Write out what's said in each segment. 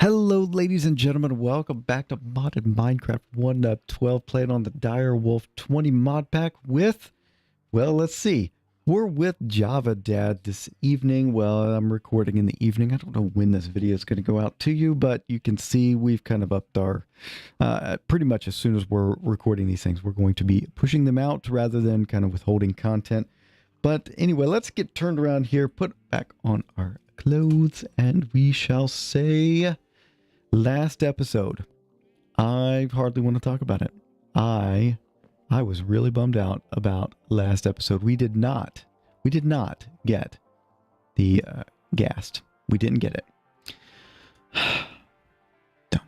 Hello, ladies and gentlemen. Welcome back to Modded Minecraft 1.12, playing on the Direwolf 20 mod pack with, well, let's see. We're with Java Dad this evening. Well, I'm recording in the evening. I don't know when this video is going to go out to you, but you can see we've kind of upped our, pretty much as soon as we're recording these things, we're going to be pushing them out rather than kind of withholding content. But anyway, let's get turned around here, put back on our clothes, and we shall say... Last episode, I hardly want to talk about it. I was really bummed out about last episode. We did not get the Ghast. We didn't get it. Dumb.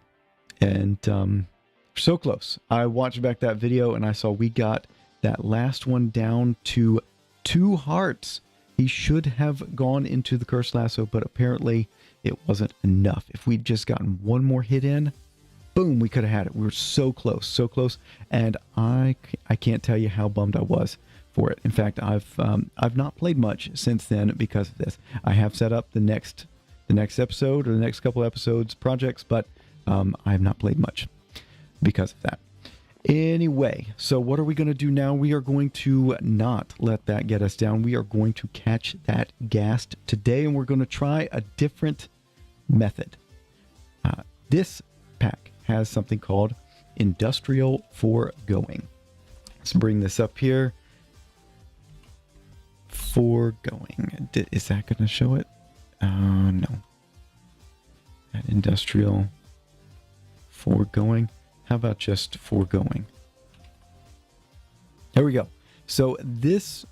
And so close. I watched back that video and I saw we got that last one down to 2 hearts. He should have gone into the cursed lasso, but apparently it wasn't enough. If we'd just gotten one more hit in, boom, we could have had it. We were so close, and I can't tell you how bummed I was for it. In fact, I've not played much since then because of this. I have set up the next episode or the next couple episodes projects, but I have not played much because of that. Anyway, so what are we going to do now? We are going to not let that get us down. We are going to catch that Ghast today, and we're going to try a different method. This pack has something called Industrial Foregoing. Let's bring this up here. Foregoing. Is that going to show it? No. That Industrial Foregoing. How about just foregoing? There we go. So this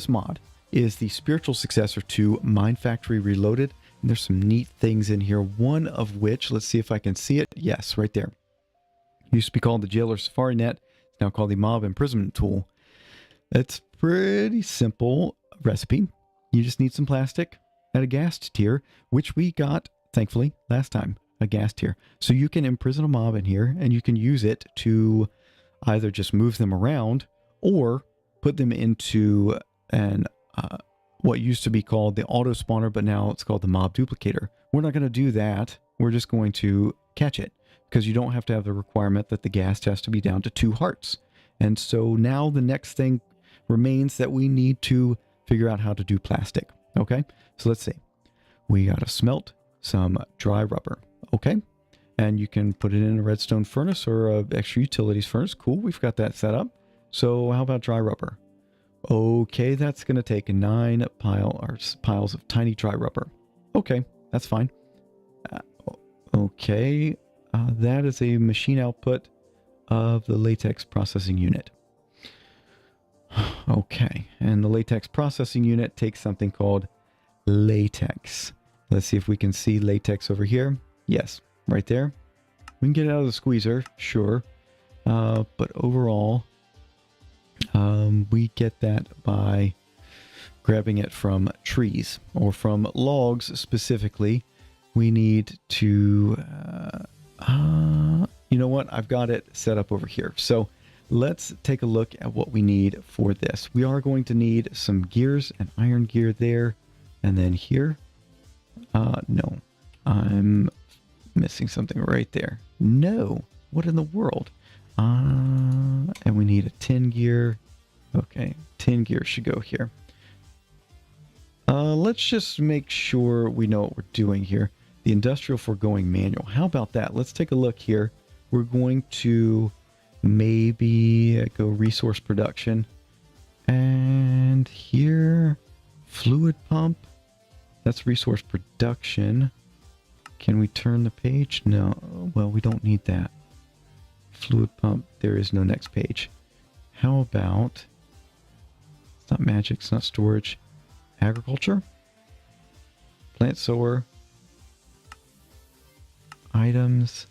mod is the spiritual successor to Mine Factory Reloaded. And there's some neat things in here. One of which, let's see if I can see it. Yes, right there. It used to be called the Jailer Safari Net. It's now called the Mob Imprisonment Tool. It's pretty simple recipe. You just need some plastic at a Ghast tier, which we got, thankfully, last time. A Ghast tier. So you can imprison a mob in here and you can use it to either just move them around or put them into an what used to be called the auto spawner, but now it's called the mob duplicator. We're not going to do that. We're just going to catch it because you don't have to have the requirement that the Ghast has to be down to 2 hearts. And so now the next thing remains that we need to figure out how to do plastic. Okay, so let's see. We got to smelt some dry rubber. Okay, and you can put it in a redstone furnace or a extra utilities furnace. Cool, we've got that set up. So how about dry rubber? Okay, that's going to take 9 piles of tiny dry rubber. Okay, that's fine. Okay, that is a machine output of the latex processing unit. Okay, and the latex processing unit takes something called latex. Let's see if we can see latex over here. Yes, right there. We can get it out of the squeezer, sure. But overall, we get that by grabbing it from trees or from logs specifically. We need to, you know what? I've got it set up over here. So let's take a look at what we need for this. We are going to need some gears and iron gear there. And then here, no, I'm missing something right there. No, what in the world? And we need a 10 gear. Okay, 10 gear should go here. Let's just make sure we know what we're doing here. The Industrial Foregoing manual. How about that? Let's take a look here. We're going to maybe go resource production. And here, fluid pump. That's resource production. Can we turn the page? No. Well, we don't need that. Fluid pump. There is no next page. How about... It's not magic. It's not storage. Agriculture. Plant sower. Items.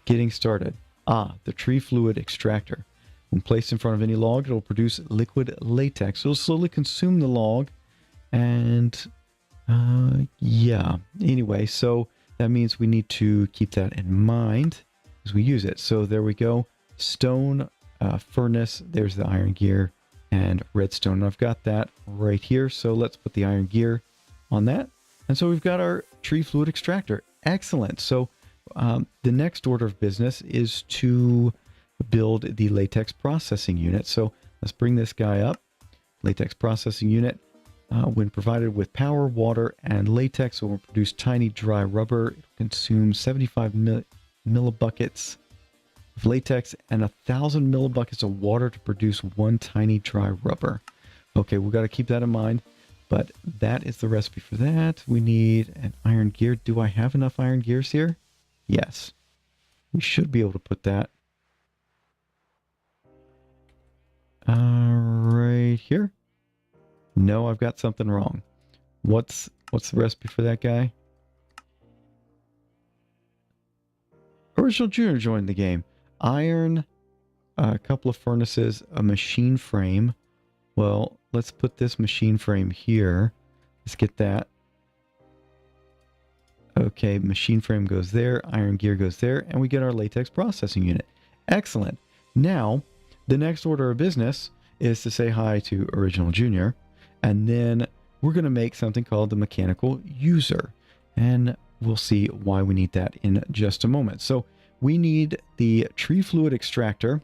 Getting started. The tree fluid extractor. When placed in front of any log, it will produce liquid latex. It will slowly consume the log. And... yeah. Anyway, so that means we need to keep that in mind as we use it. So there we go. Stone, furnace, there's the iron gear, and redstone. I've got that right here. So let's put the iron gear on that. And so we've got our tree fluid extractor. Excellent. So the next order of business is to build the latex processing unit. So let's bring this guy up. Latex processing unit. When provided with power, water, and latex, it will produce tiny dry rubber. It will consume 75 millibuckets of latex and 1,000 millibuckets of water to produce one tiny dry rubber. Okay, we've got to keep that in mind, but that is the recipe for that. We need an iron gear. Do I have enough iron gears here? Yes. We should be able to put that right here. No, I've got something wrong. What's the recipe for that guy? Original Junior joined the game. Iron, a couple of furnaces, a machine frame. Well, let's put this machine frame here. Let's get that. Okay, machine frame goes there, iron gear goes there, and we get our latex processing unit. Excellent. Now, the next order of business is to say hi to Original Junior, and then we're going to make something called the mechanical user, and we'll see why we need that in just a moment. So we need the tree fluid extractor.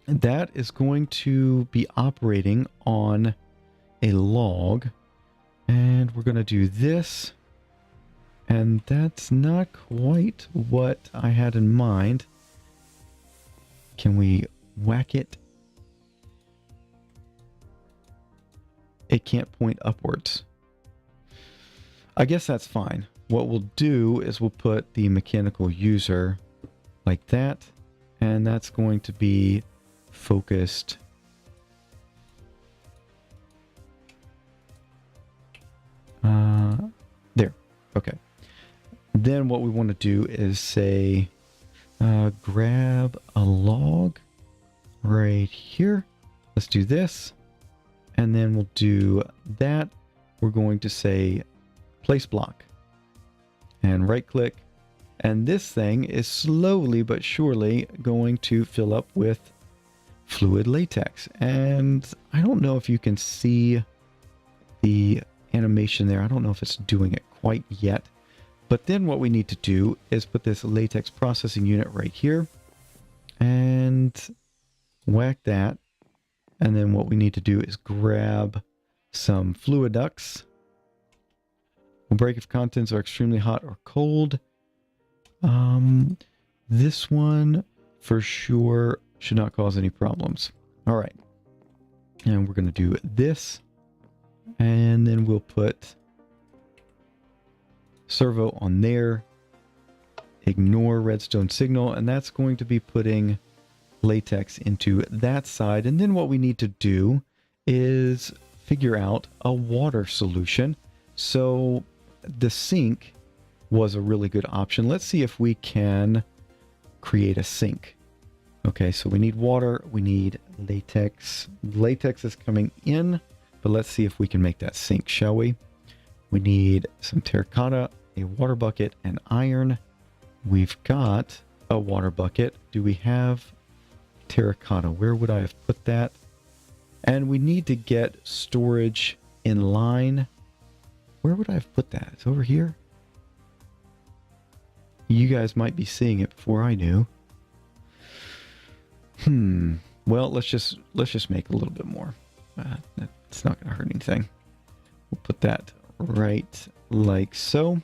That is going to be operating on a log, and we're going to do this, and that's not quite what I had in mind. Can we whack it? It can't point upwards. I guess that's fine. What we'll do is we'll put the mechanical user like that, and that's going to be focused there. Okay. Then what we want to do is say grab a log right here. Let's do this. And then we'll do that. We're going to say place block and right click. And this thing is slowly but surely going to fill up with fluid latex. And I don't know if you can see the animation there. I don't know if it's doing it quite yet. But then what we need to do is put this latex processing unit right here and whack that. And then what we need to do is grab some fluid ducts. Will break if contents are extremely hot or cold. This one for sure should not cause any problems. All right. And we're going to do this. And then we'll put servo on there. Ignore redstone signal. And that's going to be putting latex into that side. And then what we need to do is figure out a water solution. So the sink was a really good option. Let's see if we can create a sink. Okay, so we need water, we need latex. Latex is coming in, but let's see if we can make that sink, shall we? We need some terracotta, a water bucket, and iron. We've got a water bucket. Do we have terracotta? Where would I have put that? And we need to get storage in line. Where would I have put that? It's over here. You guys might be seeing it before I do. Well, let's just make a little bit more. It's not going to hurt anything. We'll put that right like so.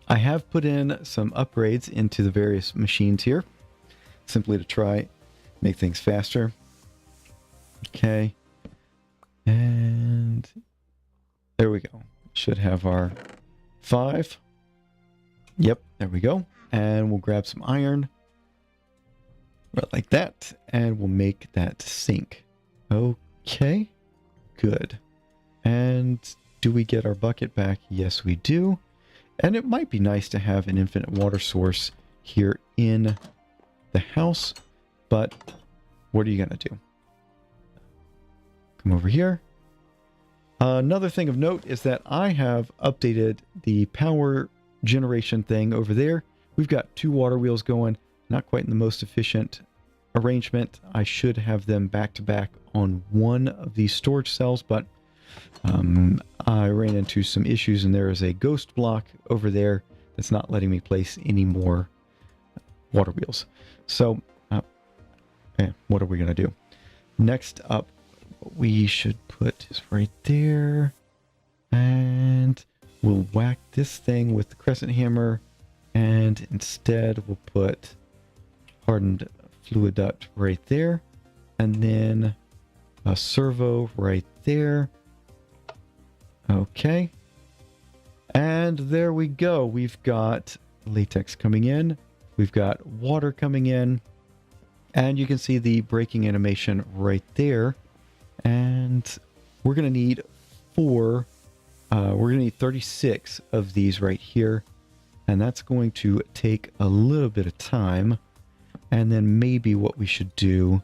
I have put in some upgrades into the various machines here, simply to try make things faster. Okay. And there we go. Should have our 5. Yep, there we go. And we'll grab some iron. Right like that. And we'll make that sink. Okay. Good. And do we get our bucket back? Yes, we do. And it might be nice to have an infinite water source here in the house. But what are you going to do? Come over here. Another thing of note is that I have updated the power generation thing over there. We've got 2 water wheels going, not quite in the most efficient arrangement. I should have them back to back on one of these storage cells, but I ran into some issues, and there is a ghost block over there that's not letting me place any more water wheels. So, what are we going to do? Next up, what we should put is right there. And we'll whack this thing with the crescent hammer. And instead, we'll put hardened fluid duct right there. And then a servo right there. Okay. And there we go. We've got latex coming in. We've got water coming in. And you can see the braking animation right there. And we're going to need we're going to need 36 of these right here. And that's going to take a little bit of time. And then maybe what we should do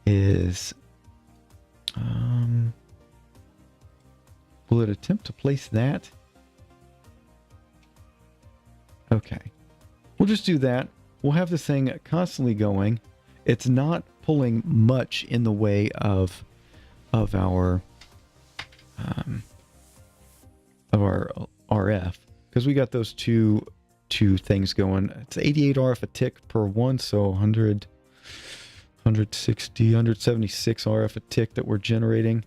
is, will it attempt to place that? Okay. We'll just do that. We'll have this thing constantly going. It's not pulling much in the way of our RF, because we got those two things going. It's 88 RF a tick per one, so 176 RF a tick that we're generating.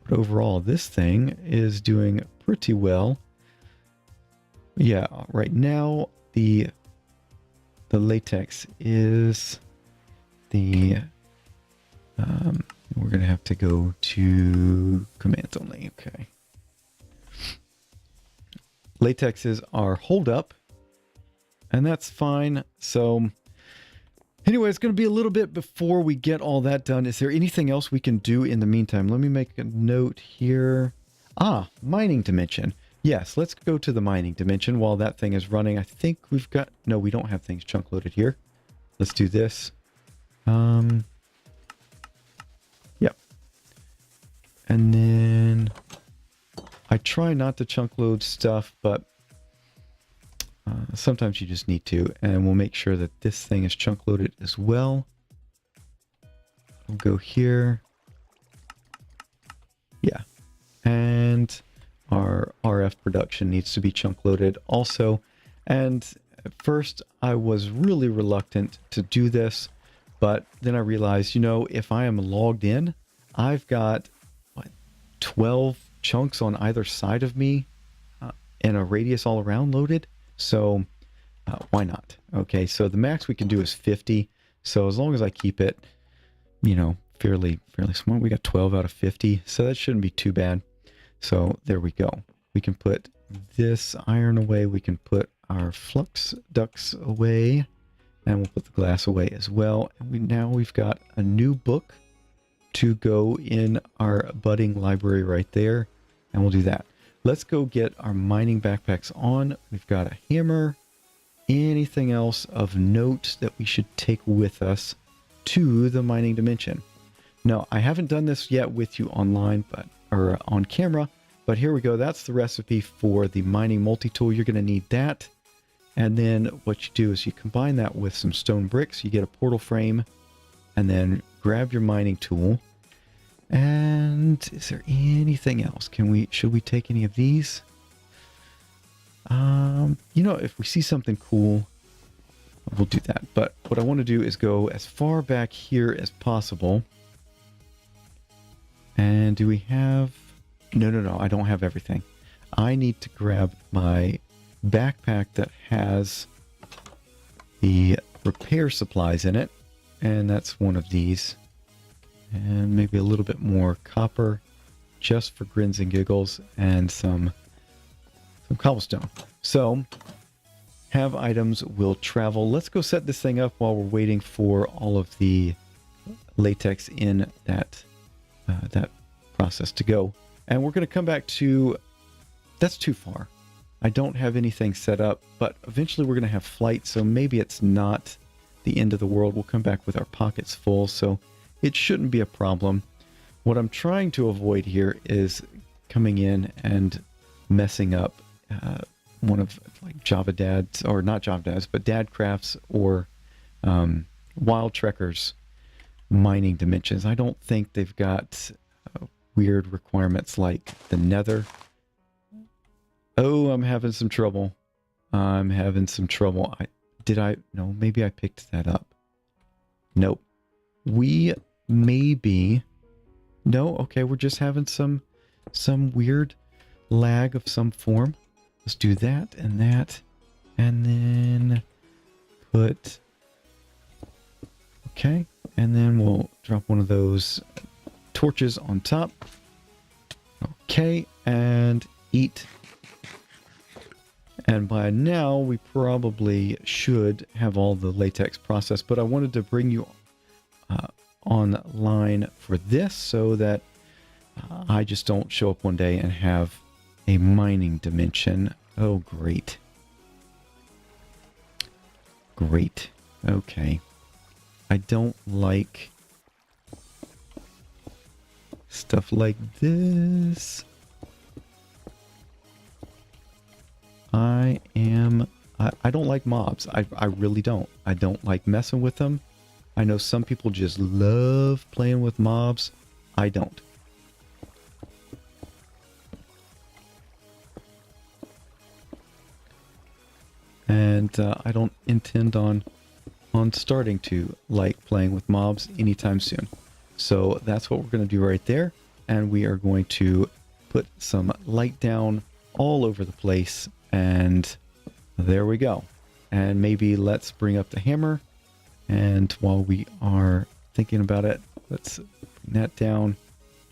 But overall, this thing is doing pretty well. Yeah, right now the latex is the we're gonna have to go to commands only. Okay. Latex is our holdup, and that's fine. So anyway, it's going to be a little bit before we get all that done. Is there anything else we can do in the meantime? Let me make a note here. Mining dimension. Yes, let's go to the mining dimension while that thing is running. I think we've got... No, we don't have things chunk loaded here. Let's do this. Yep. And then I try not to chunk load stuff, but sometimes you just need to. And we'll make sure that this thing is chunk loaded as well. We'll go here. Yeah. And our RF production needs to be chunk loaded also. And at first I was really reluctant to do this, but then I realized, if I am logged in, I've got 12 chunks on either side of me and a radius all around loaded. So why not? Okay, so the max we can do is 50. So as long as I keep it, fairly small, we got 12 out of 50. So that shouldn't be too bad. So there we go. We can put this iron away. We can put our flux ducts away, and we'll put the glass away as well. And now we've got a new book to go in our budding library right there. And we'll do that. Let's go get our mining backpacks on. We've got a hammer. Anything else of note that we should take with us to the mining dimension? No, I haven't done this yet with you online, or on camera, but here we go. That's the recipe for the mining multi-tool. You're going to need that. And then what you do is you combine that with some stone bricks. You get a portal frame, and then grab your mining tool. And is there anything else? Should we take any of these? If we see something cool, we'll do that. But what I want to do is go as far back here as possible. And do we have... No, I don't have everything. I need to grab my backpack that has the repair supplies in it. And that's one of these. And maybe a little bit more copper just for grins and giggles, and some cobblestone. So have items will travel. Let's go set this thing up while we're waiting for all of the latex in that process to go. And we're going to come back to... That's too far. I don't have anything set up, but eventually we're going to have flight, so maybe it's not the end of the world. We'll come back with our pockets full, so it shouldn't be a problem. What I'm trying to avoid here is coming in and messing up one of Java Dad's, or not Java Dad's, but Dadcraft's or Wild Trekker's mining dimensions. I don't think they've got weird requirements like the nether. Oh, I'm having some trouble. I'm having some trouble. No, maybe I picked that up. Nope. We maybe... No, okay, we're just having some weird lag of some form. Let's do that, and then put... Okay, and then we'll drop one of those torches on top. Okay, and eat. And by now, we probably should have all the latex processed, but I wanted to bring you online for this so that I just don't show up one day and have a mining dimension. Oh, great. Great. Okay. I don't like stuff like this. I don't like mobs. I really don't. I don't like messing with them. I know some people just love playing with mobs. I don't. And I don't intend on starting to like playing with mobs anytime soon. So that's what we're going to do right there. And we are going to put some light down all over the place. And there we go. And maybe let's bring up the hammer. And while we are thinking about it, let's bring that down.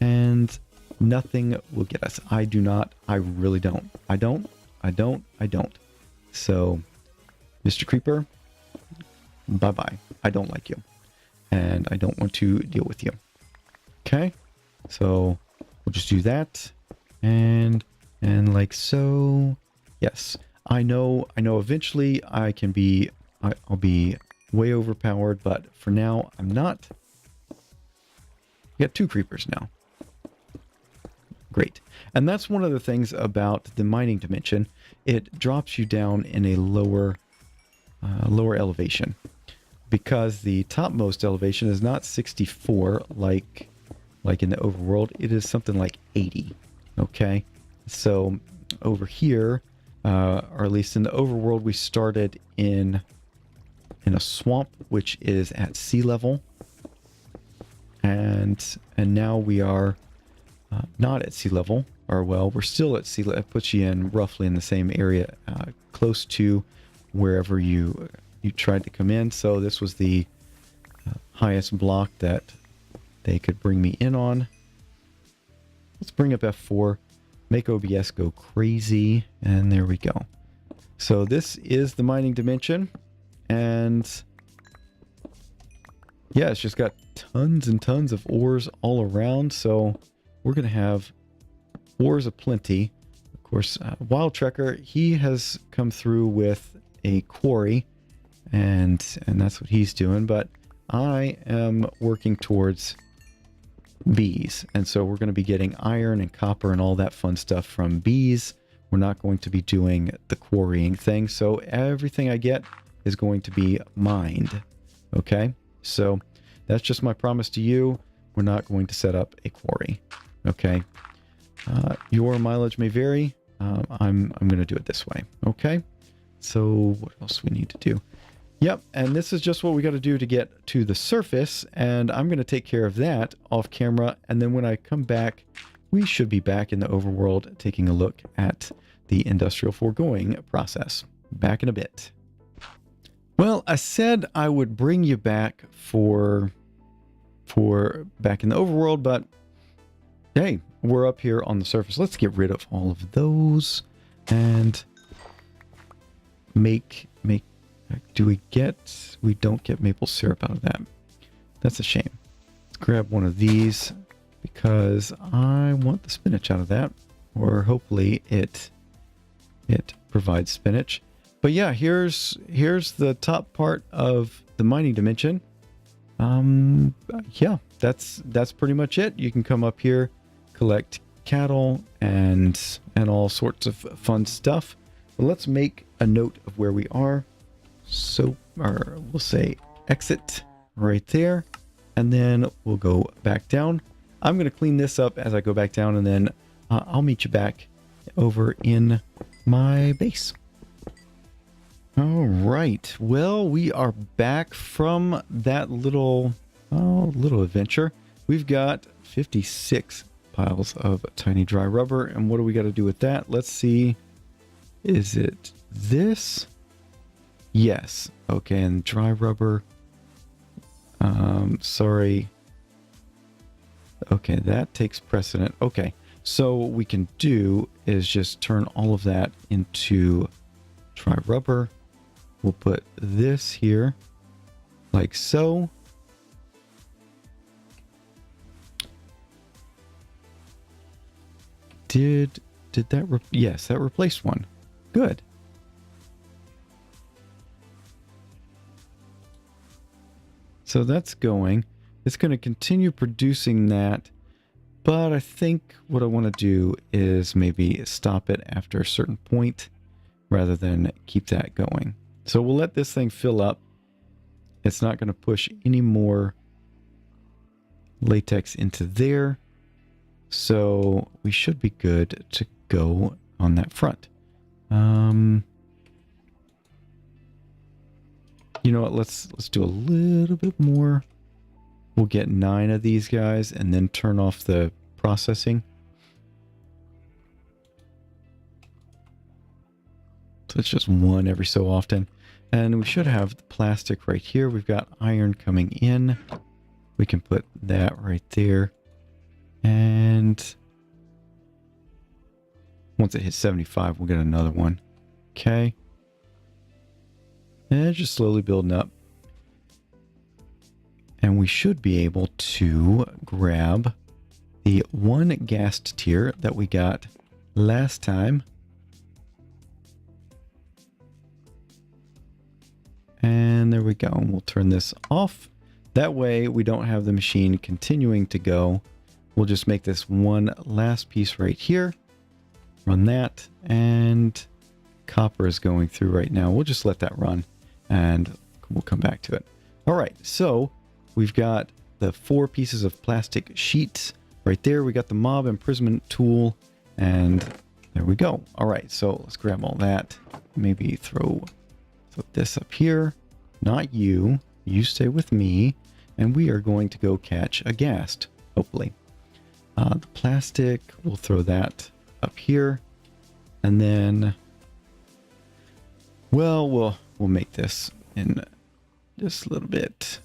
And nothing will get us. I do not. I really don't. I don't. So, Mr. Creeper, bye-bye. I don't like you. And I don't want to deal with you. Okay? So, we'll just do that. And like so. Yes. I know eventually I'll be way overpowered, but for now I'm not. We got 2 creepers now. Great. And that's one of the things about the mining dimension. It drops you down in a lower elevation, because the topmost elevation is not 64 like in the overworld. It is something like 80. Okay, so over here, or at least in the overworld, we started in a swamp which is at sea level, and now we are not at sea level, or well, we're still at sea level. It puts you in roughly in the same area, close to wherever you tried to come in. So this was the highest block that they could bring me in on. Let's bring up F4, make OBS go crazy, and there we go. So this is the mining dimension, and yeah, it's just got tons and tons of ores all around. So we're gonna have ores aplenty. Of course, Wild Trekker, he has come through with a quarry, and that's what he's doing. But I am working towards bees, and so we're going to be getting iron and copper and all that fun stuff from bees. We're not going to be doing the quarrying thing, so everything I get is going to be mined. Okay, so that's just my promise to you. We're not going to set up a quarry. Okay, your mileage may vary. I'm going to do it this way. Okay, so what else we need to do? Yep, and this is just what we got to do to get to the surface, and I'm going to take care of that off camera, and then when I come back, we should be back in the overworld taking a look at the Industrial Foregoing process. Back in a bit. Well, I said I would bring you back for back in the overworld, but hey, we're up here on the surface. Let's get rid of all of those and make we don't get maple syrup out of that. That's a shame. Let's grab one of these because I want the spinach out of that, or hopefully it provides spinach. But yeah, here's the top part of the mining dimension. Yeah, that's pretty much it. You can come up here, collect cattle and all sorts of fun stuff. But let's make a note of where we are. So, or we'll say exit right there, and then we'll go back down. I'm going to clean this up as I go back down, and then I'll meet you back over in my base. All right. Well, we are back from that little adventure. We've got 56 piles of tiny dry rubber, and what do we got to do with that? Let's see. Is it this? Yes. Okay, and dry rubber. Sorry. Okay, that takes precedent. Okay, so what we can do is just turn all of that into dry rubber. We'll put this here like so. Did that yes, that replaced one. Good. So that's going. It's going to continue producing that, but I think what I want to do is maybe stop it after a certain point rather than keep that going. So we'll let this thing fill up. It's not going to push any more latex into there. So we should be good to go on that front. You know what? Let's do a little bit more. We'll get 9 of these guys and then turn off the processing. So it's just one every so often. And we should have the plastic right here. We've got iron coming in. We can put that right there. And once it hits 75, we'll get another one. Okay. And it's just slowly building up. And we should be able to grab the one Ghast tier that we got last time. And there we go. And we'll turn this off. That way we don't have the machine continuing to go. We'll just make this one last piece right here. Run that. And copper is going through right now. We'll just let that run and we'll come back to it. All right. So we've got the 4 pieces of plastic sheets right there. We got the mob imprisonment tool and there we go. All right. So let's grab all that. Maybe throw this up here. Not you. You stay with me. And we are going to go catch a Ghast, hopefully. The plastic, we'll throw that up here. And then, well, we'll make this in just a little bit.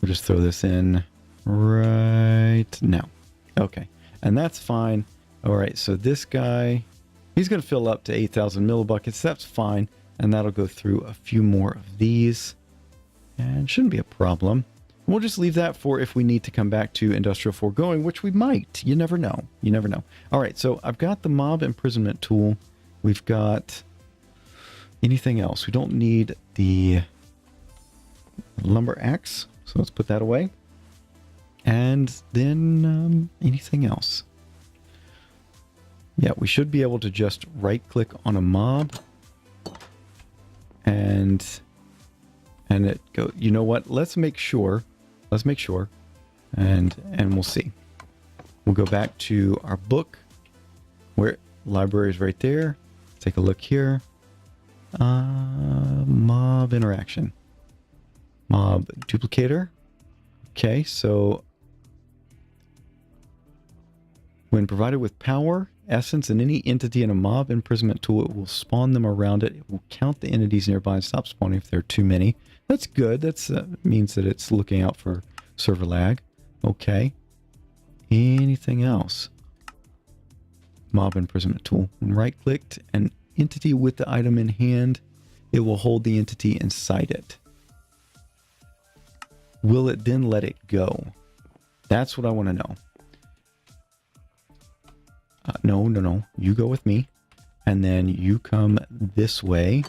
We'll just throw this in right now. Okay. And that's fine. All right. So this guy, he's going to fill up to 8,000 millibuckets. That's fine. And that'll go through a few more of these. And shouldn't be a problem. We'll just leave that for if we need to come back to Industrial Foregoing, which we might. You never know. You never know. All right. So I've got the mob imprisonment tool. We've got anything else. We don't need the lumber axe. So let's put that away. And then anything else. Yeah, we should be able to just right click on a mob. And it go, you know what? Let's make sure. And we'll see. We'll go back to our book where library is right there. Take a look here. Mob interaction. Mob duplicator. Okay, so when provided with power, essence, and any entity in a mob imprisonment tool, it will spawn them around it. It will count the entities nearby and stop spawning if there are too many. That's good. That's means that it's looking out for server lag. Okay. Anything else? Mob imprisonment tool. When right-clicked an entity with the item in hand, it will hold the entity inside it. Will it then let it go? That's what I want to know. No. You go with me. And then you come this way.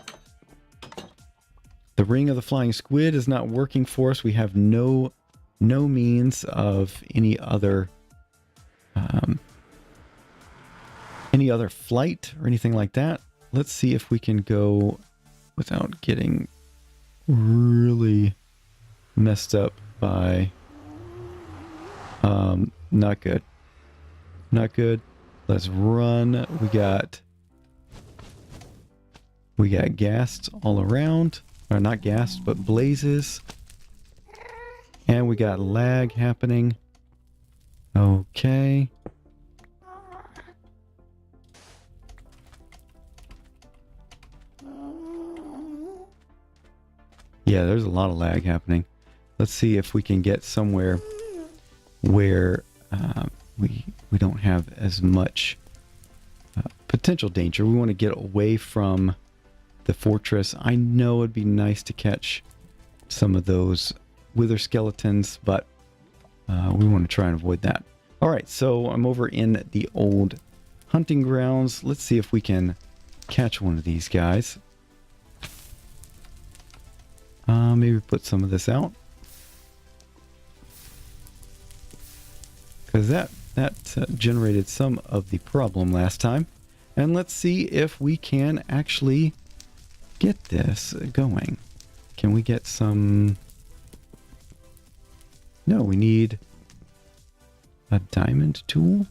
The ring of the flying squid is not working for us. We have no means of any other flight or anything like that. Let's see if we can go without getting really messed up by Not good. Not good. Let's run. We got ghasts all around. Or not ghasts, but blazes. And we got lag happening. Okay. Yeah, there's a lot of lag happening. Let's see if we can get somewhere where we don't have as much potential danger. We want to get away from the fortress. I know it'd be nice to catch some of those wither skeletons, but we want to try and avoid that. All right, so I'm over in the old hunting grounds. Let's see if we can catch one of these guys. Maybe put some of this out, because that generated some of the problem last time. And let's see if we can actually get this going. Can we get some? No, we need a diamond tool.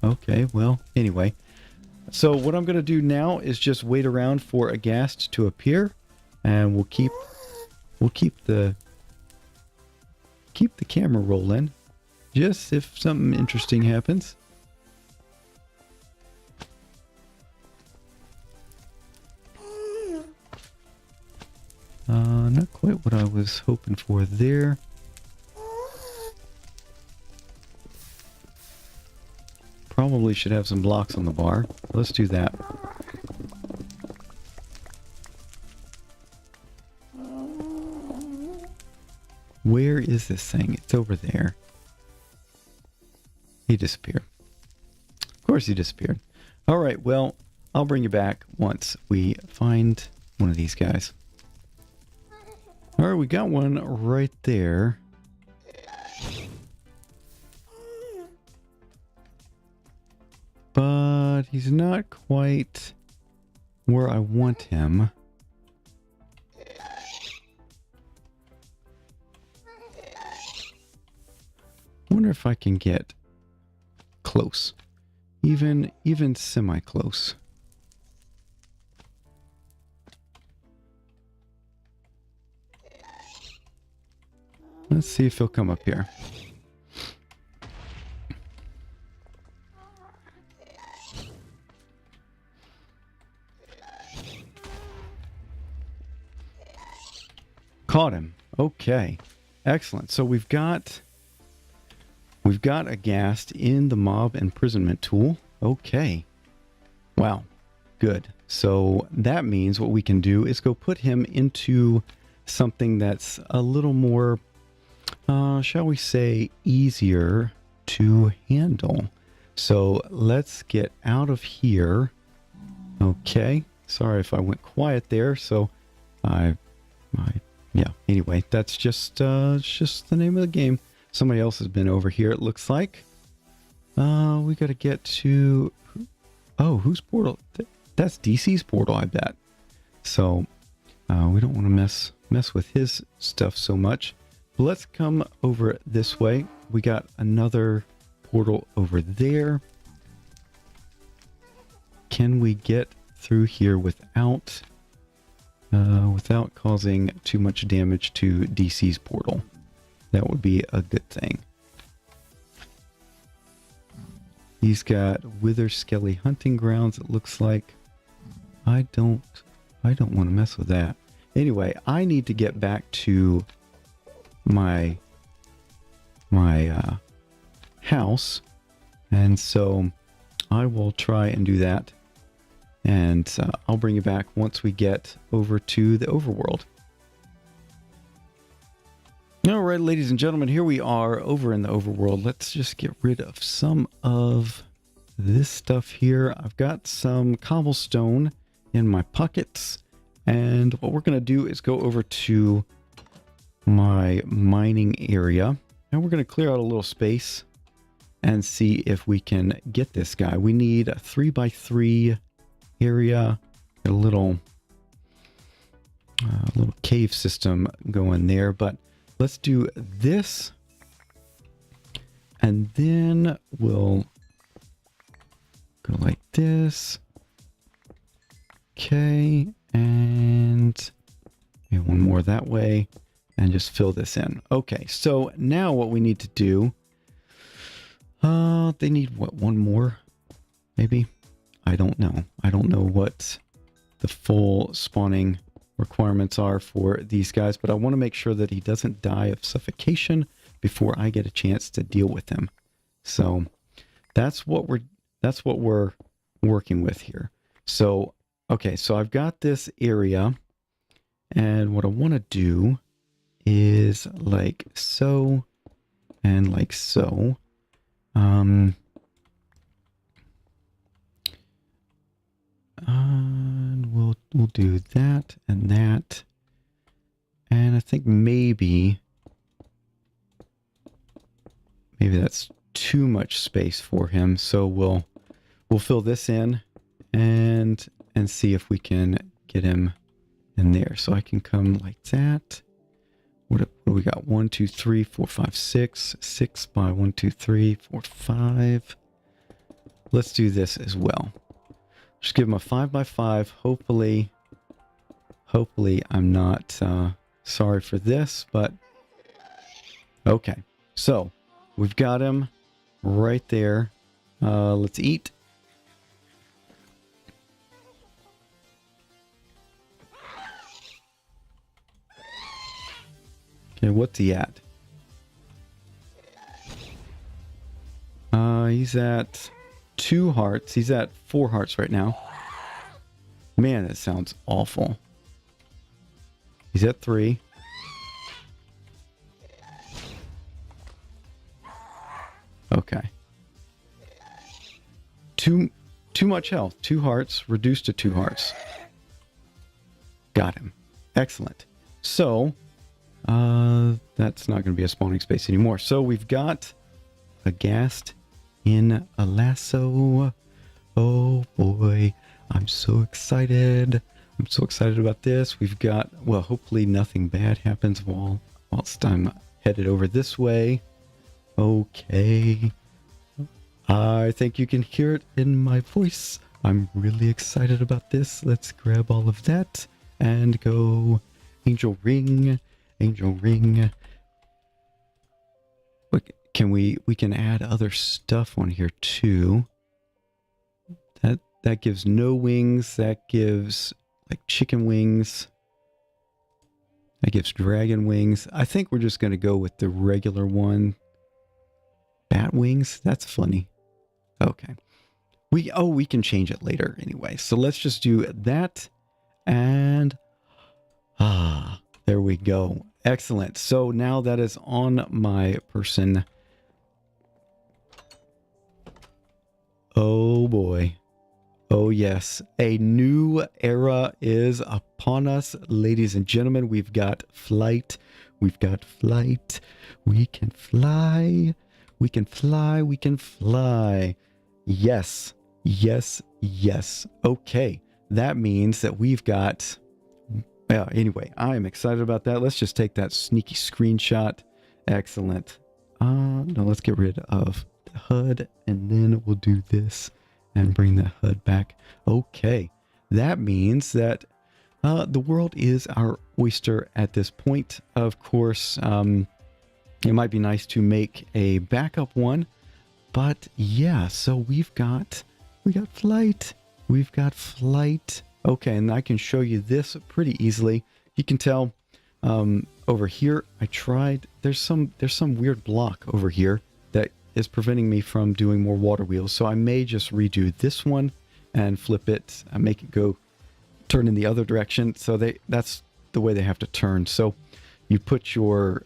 Okay, well, anyway. So what I'm going to do now is just wait around for a ghast to appear, and we'll keep the camera rolling, just if something interesting happens. Not quite what I was hoping for there. Probably should have some blocks on the bar. Let's do that. Where is this thing? It's over there. He disappeared. Of course he disappeared. All right, well, I'll bring you back once we find one of these guys. All right, we got one right there. But he's not quite where I want him. I wonder if I can get close. Even semi-close. Let's see if he'll come up here. Caught him. Okay. Excellent. So we've got a ghast in the mob imprisonment tool. Okay. Wow. Good. So that means what we can do is go put him into something that's a little more, shall we say, easier to handle. So let's get out of here. Okay. Sorry if I went quiet there. So yeah. Anyway, that's just the name of the game. Somebody else has been over here, it looks like. We got to get to... Oh, whose portal? That's DC's portal, I bet. So, we don't want to mess with his stuff so much. But let's come over this way. We got another portal over there. Can we get through here without causing too much damage to DC's portal? That would be a good thing. He's got Wither Skelly hunting grounds, it looks like. I don't want to mess with that. Anyway, I need to get back to my house, and so I will try and do that, and I'll bring you back once we get over to the overworld. All right, ladies and gentlemen, here we are over in the overworld. Let's just get rid of some of this stuff here. I've got some cobblestone in my pockets, and what we're going to do is go over to my mining area, and we're going to clear out a little space and see if we can get this guy. We need a 3x3 area, a little cave system going there, but let's do this, And then we'll go like this. Okay, and maybe one more that way, and just fill this in. Okay, so now what we need to do, they need what, one more, maybe? I don't know. I don't know what the full spawning requirements are for these guys, but I want to make sure that he doesn't die of suffocation before I get a chance to deal with him. So that's what we're working with here. So okay, so I've got this area, and what I want to do is like so and like so. And we'll do that and that. And I think maybe that's too much space for him. So we'll fill this in and see if we can get him in there. So I can come like that. What do we got? 1, 2, 3, 4, 5, 6. 6 by 1, 2, 3, 4, 5. Let's do this as well. Just give him a 5 by 5. Hopefully I'm not sorry for this, but okay. So we've got him right there. Let's eat. Okay, what's he at? He's at 2 hearts. He's at 4 hearts right now. Man, that sounds awful. He's at 3. Okay. Too much health. 2 hearts, reduced to 2 hearts. Got him. Excellent. So, that's not going to be a spawning space anymore. So we've got a ghast in a lasso. Oh boy, I'm so excited. I'm so excited about this. We've got, well, hopefully nothing bad happens whilst I'm headed over this way. Okay. I think you can hear it in my voice. I'm really excited about this. Let's grab all of that and go angel ring. Angel ring. We can add other stuff on here too. That gives no wings. That gives like chicken wings. That gives dragon wings. I think we're just going to go with the regular one. Bat wings. That's funny. Okay. We can change it later anyway. So let's just do that. And there we go. Excellent. So now that is on my person. Oh boy. Oh yes. A new era is upon us, ladies and gentlemen. We've got flight. We've got flight. We can fly. We can fly. We can fly. Yes. Yes. Yes. Okay. That means that we've got... anyway, I am excited about that. Let's just take that sneaky screenshot. Excellent. No, let's get rid of the HUD, and then we'll do this and bring the HUD back. Okay. That means that the world is our oyster at this point. Of course, it might be nice to make a backup one, but yeah, so we got flight. We've got flight. Okay, and I can show you this pretty easily. You can tell over here, I tried. There's some weird block over here that is preventing me from doing more water wheels. So I may just redo this one and flip it and make it go turn in the other direction. So that's the way they have to turn. So you put your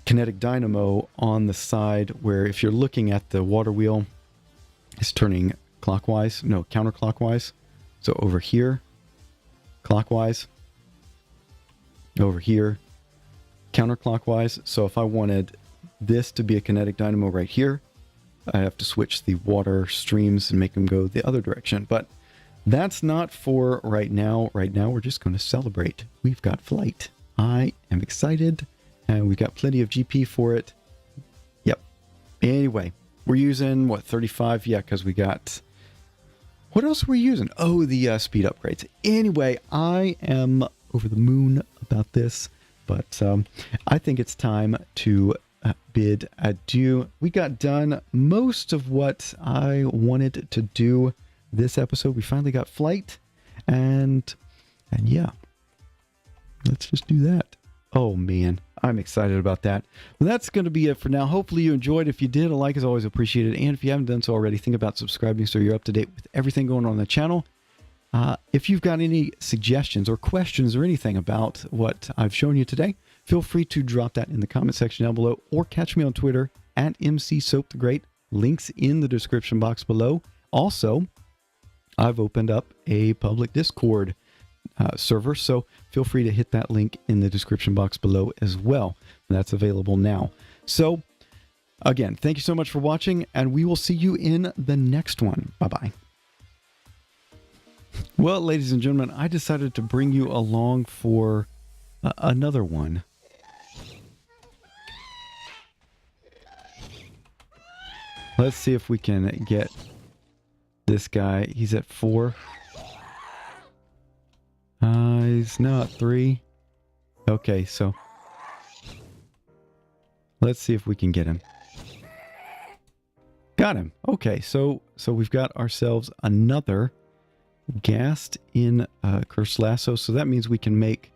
kinetic dynamo on the side where if you're looking at the water wheel, it's turning clockwise, no, counterclockwise. So over here, clockwise, over here, counterclockwise. So if I wanted this to be a kinetic dynamo right here, I have to switch the water streams and make them go the other direction. But that's not for right now. Right now, we're just going to celebrate. We've got flight. I am excited, and we've got plenty of GP for it. Yep. Anyway, we're using, what, 35? Yeah, because we got... What else were we using? Oh, the speed upgrades. Anyway, I am over the moon about this, but I think it's time to bid adieu. We got done most of what I wanted to do this episode. We finally got flight, and yeah, let's just do that. Oh man, I'm excited about that. Well, that's going to be it for now. Hopefully you enjoyed. If you did, a like is always appreciated. And if you haven't done so already, think about subscribing so you're up to date with everything going on the channel. If you've got any suggestions or questions or anything about what I've shown you today, feel free to drop that in the comment section down below, or catch me on Twitter at MCSoapTheGreat. Links in the description box below. Also, I've opened up a public Discord server, so feel free to hit that link in the description box below as well. That's available now. So again, thank you so much for watching, and we will see you in the next one. Bye-bye. Well, ladies and gentlemen, I decided to bring you along for another one. Let's see if we can get this guy. He's at 4. He's now at 3. Okay, so let's see if we can get him. Got him. Okay, so we've got ourselves another Ghast in Cursed Lasso. So that means we can make...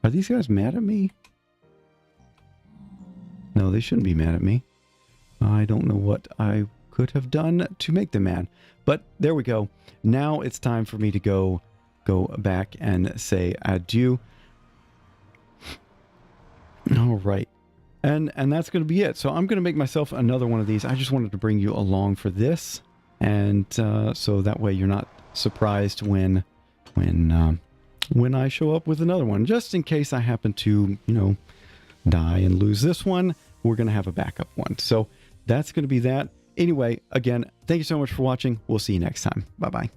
Are these guys mad at me? No, they shouldn't be mad at me. I don't know what I could have done to make them mad. But there we go. Now it's time for me to go back and say adieu. All right. And that's going to be it. So I'm going to make myself another one of these. I just wanted to bring you along for this. And so that way you're not surprised when I show up with another one. Just in case I happen to, die and lose this one, we're going to have a backup one. So that's going to be that. Anyway, again, thank you so much for watching. We'll see you next time. Bye-bye.